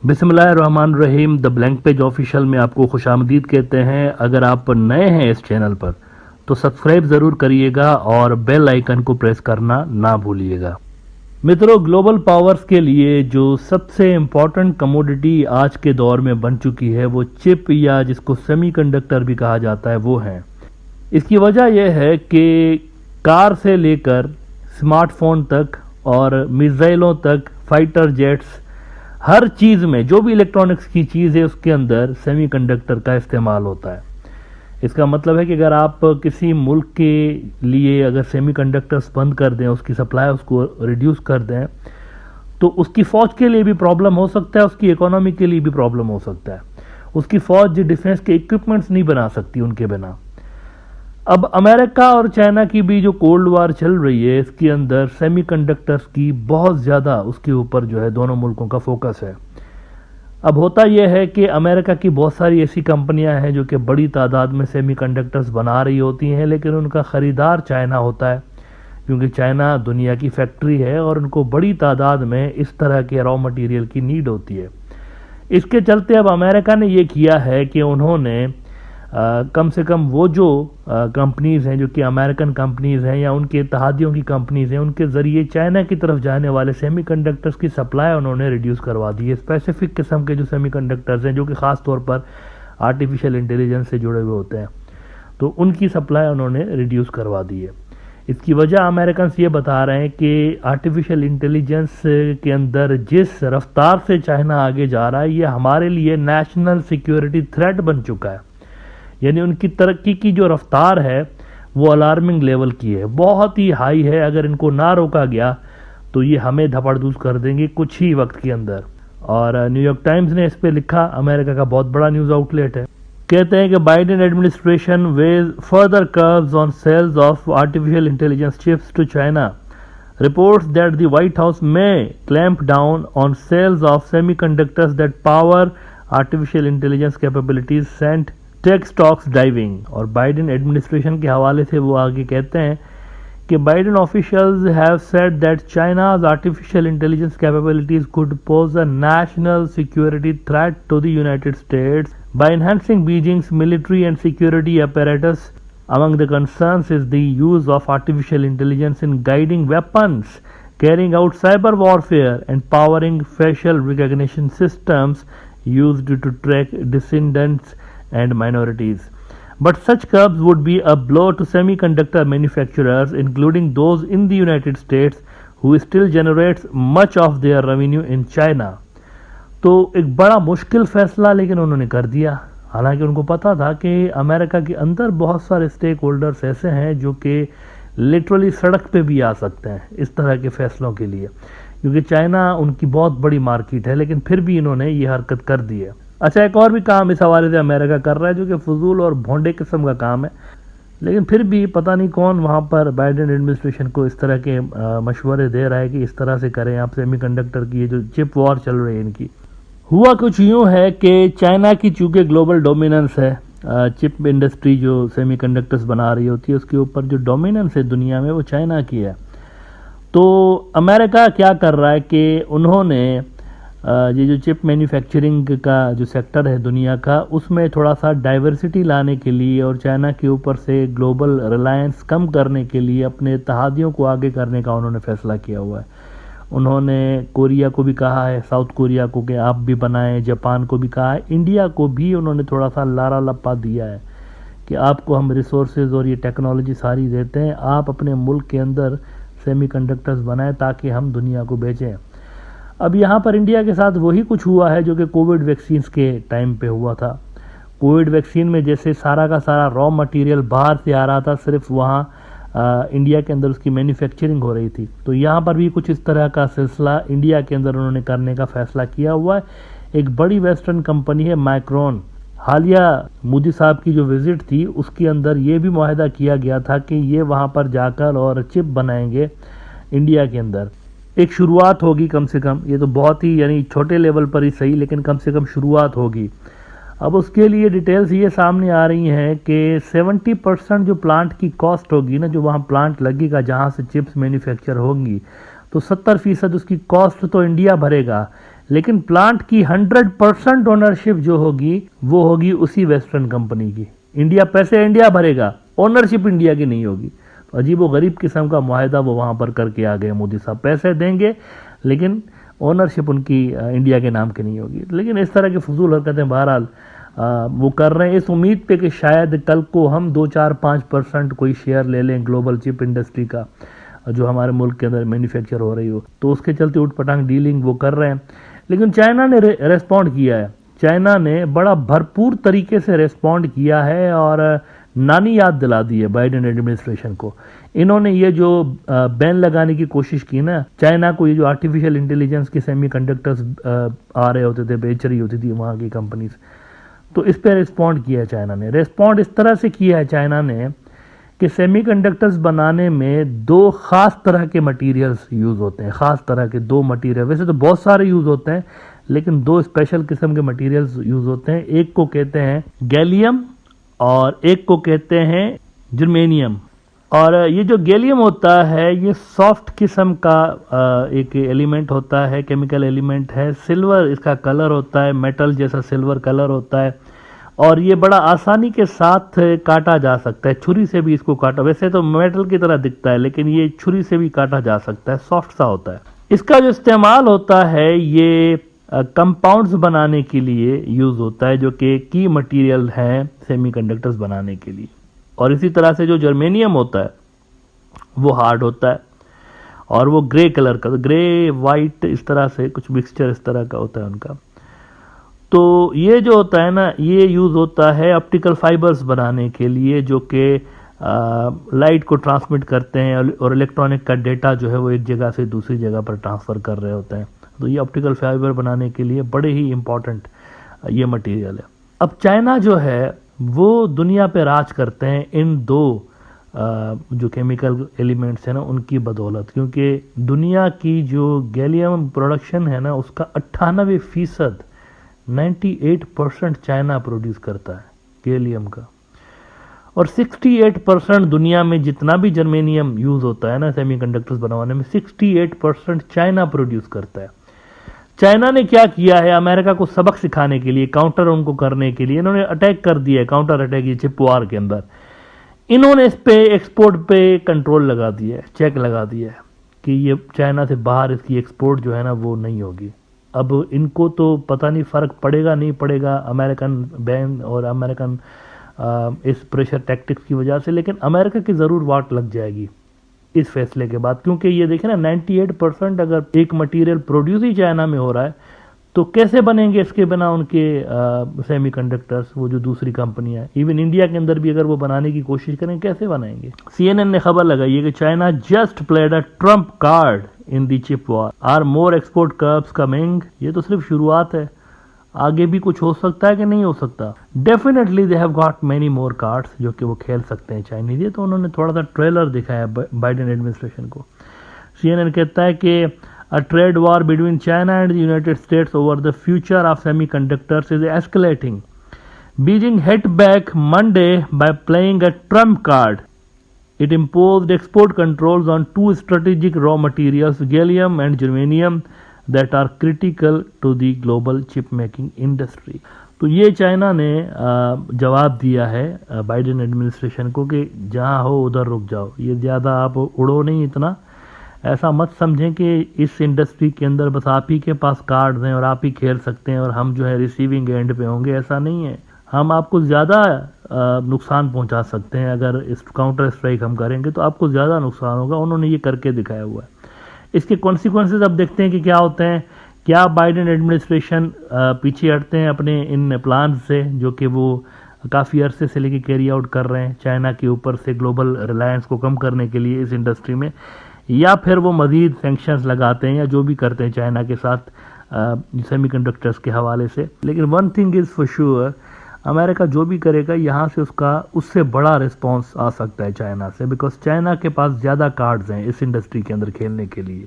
बिस्मिल्लाहिर्रहमानिर्रहीम। The blank page official में आपको खुशामदीद कहते हैं। अगर आप नए हैं इस चैनल पर तो सब्सक्राइब ज़रूर करिएगा और बेल आइकन को प्रेस करना ना भूलिएगा। मित्रों, ग्लोबल पावर्स के लिए जो सबसे इम्पोर्टेंट कमोडिटी आज के दौर में बन चुकी है वो चिप या जिसको सेमीकंडक्टर भी कहा जाता है वो है। इसकी वजह यह है कि कार से लेकर स्मार्टफोन तक और मिसाइलों तक, फाइटर जेट्स, हर चीज़ में जो भी इलेक्ट्रॉनिक्स की चीज़ है उसके अंदर सेमीकंडक्टर का इस्तेमाल होता है। इसका मतलब है कि अगर आप किसी मुल्क के लिए अगर सेमीकंडक्टर्स बंद कर दें, उसकी सप्लाई उसको रिड्यूस कर दें, तो उसकी फ़ौज के लिए भी प्रॉब्लम हो सकता है, उसकी इकोनॉमी के लिए भी प्रॉब्लम हो सकता है। उसकी फ़ौज डिफेंस के इक्विपमेंट्स नहीं बना सकती उनके बिना। अब अमेरिका और चाइना की भी जो कोल्ड वार चल रही है, इसके अंदर सेमीकंडक्टर्स की बहुत ज़्यादा उसके ऊपर जो है दोनों मुल्कों का फोकस है। अब होता यह है कि अमेरिका की बहुत सारी ऐसी कंपनियां हैं जो कि बड़ी तादाद में सेमीकंडक्टर्स बना रही होती हैं, लेकिन उनका ख़रीदार चाइना होता है, क्योंकि चाइना दुनिया की फैक्ट्री है और उनको बड़ी तादाद में इस तरह के रॉ मटेरियल की नीड होती है। इसके चलते अब अमेरिका ने ये किया है कि उन्होंने कम से कम वो जो कंपनीज़ हैं जो कि अमेरिकन कंपनीज़ हैं या उनके इत्तेहादियों की कंपनीज़ हैं, उनके ज़रिए चाइना की तरफ जाने वाले सेमीकंडक्टर्स की सप्लाई उन्होंने रिड्यूस करवा दी है। स्पेसिफिक किस्म के जो सेमीकंडक्टर्स हैं जो कि ख़ास तौर पर आर्टिफिशियल इंटेलिजेंस से जुड़े हुए होते हैं, तो उनकी सप्लाई उन्होंने रिड्यूस करवा दी है। इसकी वजह अमेरिकन ये बता रहे हैं कि आर्टिफिशियल इंटेलिजेंस के अंदर जिस रफ्तार से चाइना आगे जा रहा है, ये हमारे लिए नेशनल सिक्योरिटी थ्रेट बन चुका है। यानी उनकी तरक्की की जो रफ्तार है वो अलार्मिंग लेवल की है, बहुत ही हाई है। अगर इनको ना रोका गया तो ये हमें धपड़धूस कर देंगे कुछ ही वक्त के अंदर। और न्यूयॉर्क टाइम्स ने इस पे लिखा, अमेरिका का बहुत बड़ा न्यूज़ आउटलेट है। कहते हैं कि Biden administration weighs further curbs on sales of artificial intelligence chips to China, reports that the White House may clamp down on sales of semiconductors that power artificial intelligence capabilities sent tech stocks diving. और Biden administration के हवाले से वो आगे कहते हैं कि Biden officials have said that China's artificial intelligence capabilities could pose a national security threat to the United States by enhancing Beijing's military and security apparatus. Among the concerns is the use of artificial intelligence in guiding weapons, carrying out cyber warfare, and powering facial recognition systems used to track dissidents and minorities. But such curbs would be a blow to semiconductor manufacturers, including those in the United States, who still generates much of their revenue in China. तो एक बड़ा मुश्किल फैसला लेकिन उन्होंने कर दिया। हालांकि उनको पता था कि अमेरिका के अंदर बहुत सारे स्टेक होल्डर्स ऐसे हैं जो कि लिटरली सड़क पे भी आ सकते हैं इस तरह के फैसलों के लिए, क्योंकि चाइना उनकी बहुत बड़ी मार्केट है, लेकिन फिर भी इन्होंने ये हरकत कर दी है। अच्छा, एक और भी काम इस हवाले से अमेरिका कर रहा है जो कि फजूल और भोंडे किस्म का काम है, लेकिन फिर भी पता नहीं कौन वहाँ पर बाइडेन एडमिनिस्ट्रेशन को इस तरह के मशवरे दे रहा है कि इस तरह से करें आप सेमीकंडक्टर की ये जो चिप वॉर चल रही है इनकी। हुआ कुछ यूँ है कि चाइना की चूँकि ग्लोबल डोमिनेंस है, चिप इंडस्ट्री जो सेमीकंडक्टर्स बना रही होती है उसके ऊपर जो डोमिनेंस है दुनिया में वो चाइना की है। तो अमेरिका क्या कर रहा है कि उन्होंने ये जो चिप मैन्युफैक्चरिंग का जो सेक्टर है दुनिया का, उसमें थोड़ा सा डाइवर्सिटी लाने के लिए और चाइना के ऊपर से ग्लोबल रिलायंस कम करने के लिए अपने इत्तेहादियों को आगे करने का उन्होंने फैसला किया हुआ है। उन्होंने कोरिया को भी कहा है, साउथ कोरिया को कि आप भी बनाएं, जापान को भी कहा है, इंडिया को भी उन्होंने थोड़ा सा लारा लप्पा दिया है कि आपको हम रिसोर्सेज और ये टेक्नोलॉजी सारी देते हैं, आप अपने मुल्क के अंदर सेमीकंडक्टर्स बनाएं ताकि हम दुनिया को बेचें। अब यहाँ पर इंडिया के साथ वही कुछ हुआ है जो कि कोविड वैक्सीन के टाइम पे हुआ था। कोविड वैक्सीन में जैसे सारा का सारा रॉ मटेरियल बाहर से आ रहा था, सिर्फ वहाँ इंडिया के अंदर उसकी मैन्युफैक्चरिंग हो रही थी, तो यहाँ पर भी कुछ इस तरह का सिलसिला इंडिया के अंदर उन्होंने करने का फैसला किया हुआ है। एक बड़ी वेस्टर्न कंपनी है माइक्रोन, हालिया मोदी साहब की जो विज़िट थी उसके अंदर ये भी मुआहदा किया गया था कि ये वहाँ पर जाकर और चिप बनाएंगे इंडिया के अंदर। एक शुरुआत होगी कम से कम, ये तो बहुत ही यानी छोटे लेवल पर ही सही, लेकिन कम से कम शुरुआत होगी। अब उसके लिए डिटेल्स ये सामने आ रही हैं कि 70% जो प्लांट की कॉस्ट होगी ना, जो वहाँ प्लांट लगेगा जहाँ से चिप्स मैन्युफैक्चर होंगी, तो 70% उसकी कॉस्ट तो इंडिया भरेगा, लेकिन प्लांट की 100% ओनरशिप जो होगी वो होगी उसी वेस्टर्न कंपनी की। इंडिया पैसे इंडिया भरेगा, ओनरशिप इंडिया की नहीं होगी। तो अजीब व गरीब किस्म का मुआहदा वो वहां पर करके आ गए मोदी साहब, पैसे देंगे लेकिन ओनरशिप उनकी इंडिया के नाम की नहीं होगी। लेकिन इस तरह की फजूल हरकतें बहरहाल वो कर रहे हैं इस उम्मीद पे कि शायद कल को हम 2-4-5% कोई शेयर ले लें ग्लोबल चिप इंडस्ट्री का जो हमारे मुल्क के अंदर मैन्युफैक्चर हो रही हो, तो उसके चलते उठपटांग डीलिंग वो कर रहे हैं। लेकिन चाइना ने रेस्पॉन्ड किया है, चाइना ने बड़ा भरपूर तरीके से रेस्पॉन्ड किया है और नानी याद दिला दी है बाइडेन एडमिनिस्ट्रेशन को। इन्होंने ये जो बैन लगाने की कोशिश की ना, चाइना को ये जो आर्टिफिशियल इंटेलिजेंस के सेमीकंडक्टर्स आ रहे होते थे, बेच रही होती थी वहाँ की कंपनीज, तो इस पर रिस्पॉन्ड किया है चाइना ने। रिस्पॉन्ड इस तरह से किया है चाइना ने कि सेमीकंडक्टर्स बनाने में 2 खास तरह के मटेरियल्स यूज़ होते हैं, खास तरह के 2 मटेरियल, वैसे तो बहुत सारे यूज़ होते हैं लेकिन 2 स्पेशल किस्म के मटेरियल्स यूज़ होते हैं। एक को कहते हैं गैलियम और एक को कहते हैं जर्मेनियम। और ये जो गैलियम होता है ये सॉफ्ट किस्म का एक एलिमेंट होता है, केमिकल एलिमेंट है, सिल्वर इसका कलर होता है, मेटल जैसा सिल्वर कलर होता है और ये बड़ा आसानी के साथ काटा जा सकता है, छुरी से भी इसको काटा, वैसे तो मेटल की तरह दिखता है लेकिन ये छुरी से भी काटा जा सकता है, सॉफ्ट सा होता है। इसका जो इस्तेमाल होता है ये कंपाउंड्स बनाने के लिए यूज होता है जो कि की मटेरियल है सेमीकंडक्टर्स बनाने के लिए। और इसी तरह से जो जर्मेनियम होता है वो हार्ड होता है और वो ग्रे कलर का, ग्रे वाइट इस तरह से कुछ मिक्सचर इस तरह का होता है उनका। तो ये जो होता है ना ये यूज़ होता है ऑप्टिकल फाइबर्स बनाने के लिए जो कि लाइट को ट्रांसमिट करते हैं और इलेक्ट्रॉनिक का डेटा जो है वो एक जगह से दूसरी जगह पर ट्रांसफ़र कर रहे होते हैं। तो ये ऑप्टिकल फाइबर बनाने के लिए बड़े ही इम्पॉर्टेंट ये मटेरियल है। अब चाइना जो है वो दुनिया पे राज करते हैं इन 2 जो केमिकल एलिमेंट्स हैं ना उनकी बदौलत, क्योंकि दुनिया की जो गैलियम प्रोडक्शन है ना उसका 98% 98% चाइना प्रोड्यूस करता है गैलियम का, और 68% दुनिया में जितना भी जर्मेनियम यूज होता है ना सेमीकंडक्टर्स बनवाने में 68% चाइना प्रोड्यूस करता है। चाइना ने क्या किया है, अमेरिका को सबक सिखाने के लिए, काउंटर उनको करने के लिए इन्होंने अटैक कर दिया है, काउंटर अटैक ये चिप वार के अंदर इन्होंने इस पे एक्सपोर्ट पे कंट्रोल लगा दिया है, चेक लगा दिया है कि ये चाइना से बाहर इसकी एक्सपोर्ट जो है ना वो नहीं होगी। अब इनको तो पता नहीं फ़र्क पड़ेगा नहीं पड़ेगा अमेरिकन बैन और अमेरिकन इस प्रेशर टैक्टिक्स की वजह से, लेकिन अमेरिका की ज़रूर वाट लग जाएगी इस फैसले के बाद, क्योंकि ये देखें ना 98% अगर एक मटेरियल प्रोड्यूस ही चाइना में हो रहा है तो कैसे बनेंगे इसके बिना उनके सेमीकंडक्टर्स, वो जो दूसरी कंपनियां हैं, इवन इंडिया के अंदर भी अगर वो बनाने की कोशिश करें कैसे बनाएंगे। CNN ने खबर लगाई है कि China just played a trump card in the chip war, are more export curbs coming. ये तो सिर्फ शुरुआत है, आगे भी कुछ हो सकता है कि नहीं हो सकता। Definitely they have got many more cards जो कि वो खेल सकते हैं चाइनीज। ये तो उन्होंने थोड़ा सा ट्रेलर दिखाया बाइडेन एडमिनिस्ट्रेशन को। CNN कहता है कि a trade war between China and the United States over the future of semiconductors is escalating. Beijing hit back Monday by playing a trump card. It imposed export controls on 2 strategic raw materials, gallium and germanium, that are critical to the global chip making industry. तो ये China ने जवाब दिया है Biden administration को कि जहाँ हो उधर रुक जाओ, ये ज़्यादा आप उड़ो नहीं इतना, ऐसा मत समझें कि इस इंडस्ट्री के अंदर बस आप ही के पास कार्ड्स हैं और आप ही खेल सकते हैं और हम जो है रिसीविंग एंड पे होंगे, ऐसा नहीं है। हम आपको ज़्यादा नुकसान पहुंचा सकते हैं, अगर इस काउंटर स्ट्राइक हम करेंगे तो आपको ज़्यादा नुकसान होगा। उन्होंने ये करके दिखाया हुआ है। इसके कॉन्सिक्वेंसेज अब देखते हैं कि क्या होते हैं। क्या बाइडेन एडमिनिस्ट्रेशन पीछे हटते हैं अपने इन प्लान से जो कि वो काफ़ी अरसे से लेके कैरी आउट कर रहे हैं चाइना के ऊपर से ग्लोबल रिलायंस को कम करने के लिए इस इंडस्ट्री में, या फिर वो मज़ीद सैंक्शंस लगाते हैं या जो भी करते हैं चाइना के साथ सेमीकंडक्टर्स के हवाले से। लेकिन one thing is for sure, America जो भी करेगा यहाँ से उसका उससे बड़ा रिस्पांस आ सकता है चाइना से, बिकॉज चाइना के पास ज़्यादा कार्ड्स हैं इस इंडस्ट्री के अंदर खेलने के लिए।